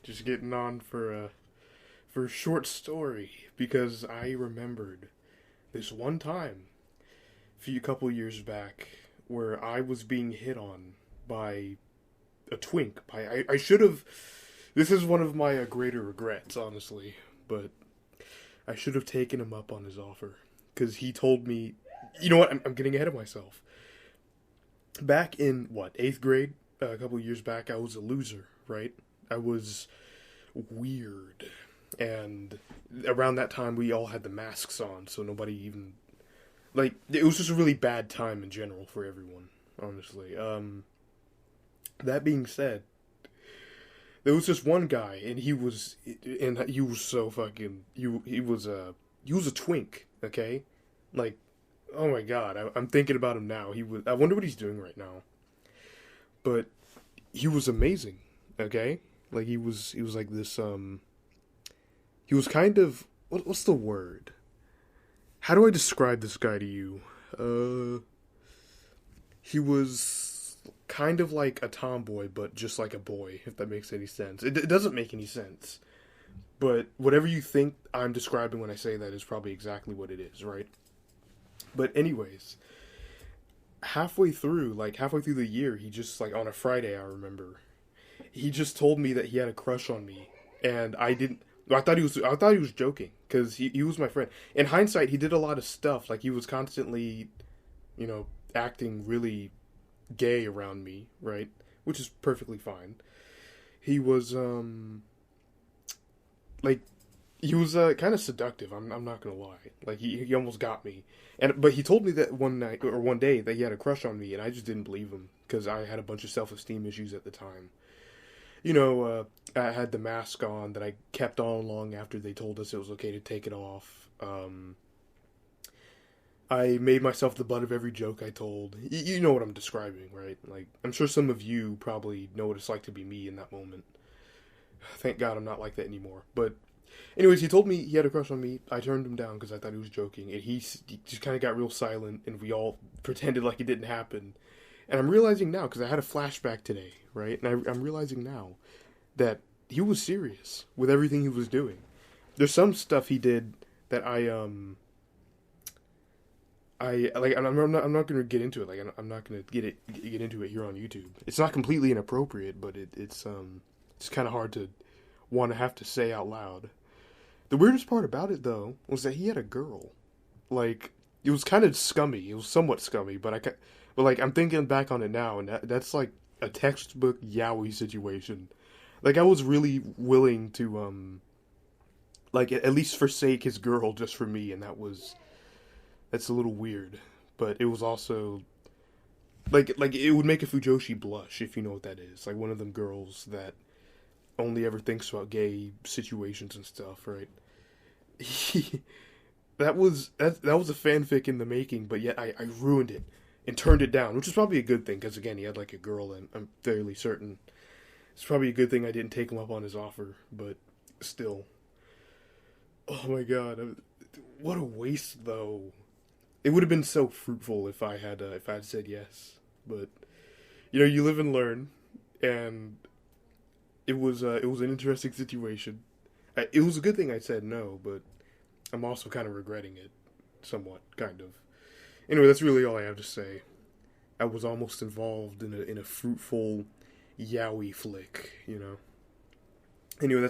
Just getting on for a short story because I remembered this one time a couple years back where I was being hit on by a twink. I should have. This is one of my greater regrets, honestly, but I should have taken him up on his offer because he told me, you know what? I'm getting ahead of myself. Back in eighth grade, a couple years back, I was a loser, right? I was weird, and around that time we all had the masks on, so nobody even it was just a really bad time in general for everyone, honestly. That being said, there was this one guy, and he was so fucking he was a twink, okay? Like, oh my god, I'm thinking about him now. I wonder what he's doing right now. But he was amazing, okay? Like he was like this he was kind of what's the word? How do I describe this guy to you? He was kind of like a tomboy, but just like a boy, if that makes any sense. It doesn't make any sense. But whatever you think I'm describing when I say that is probably exactly what it is, right? But anyways, halfway through the year, he just, on a Friday, I remember, he just told me that he had a crush on me, and I didn't. I thought he was joking because he was my friend. In hindsight, he did a lot of stuff. Like he was constantly, acting really gay around me, right? Which is perfectly fine. He was kind of seductive. I'm not gonna lie. Like he almost got me. But he told me that one day that he had a crush on me, and I just didn't believe him because I had a bunch of self-esteem issues at the time. I had the mask on that I kept on long after they told us it was okay to take it off. I made myself the butt of every joke I told. You know what I'm describing, right? Like, I'm sure some of you probably know what it's like to be me in that moment. Thank God I'm not like that anymore. But anyways, he told me he had a crush on me. I turned him down because I thought he was joking. And he just kind of got real silent, and we all pretended like it didn't happen. And I'm realizing now, because I had a flashback today, right? And I'm realizing now that he was serious with everything he was doing. There's some stuff he did that I'm not going to get into it. Like, I'm not going to get into it here on YouTube. It's not completely inappropriate, but it's kind of hard to want to have to say out loud. The weirdest part about it, though, was that he had a girl. Like, it was kind of scummy. It was somewhat scummy, but I'm thinking back on it now, and that's like a textbook yaoi situation. Like, I was really willing to, at least forsake his girl just for me, and that's a little weird. But it was also, like it would make a Fujoshi blush, if you know what that is. Like, one of them girls that only ever thinks about gay situations and stuff, right? That was a fanfic in the making, but yet I ruined it and turned it down, which is probably a good thing, because again, he had like a girl, and I'm fairly certain it's probably a good thing I didn't take him up on his offer, but still. Oh my god, what a waste, though. It would have been so fruitful if I had said yes, but you live and learn, and it was an interesting situation. It was a good thing I said no, but I'm also kind of regretting it, somewhat, kind of. Anyway, that's really all I have to say. I was almost involved in a fruitful yaoi flick, Anyway, that's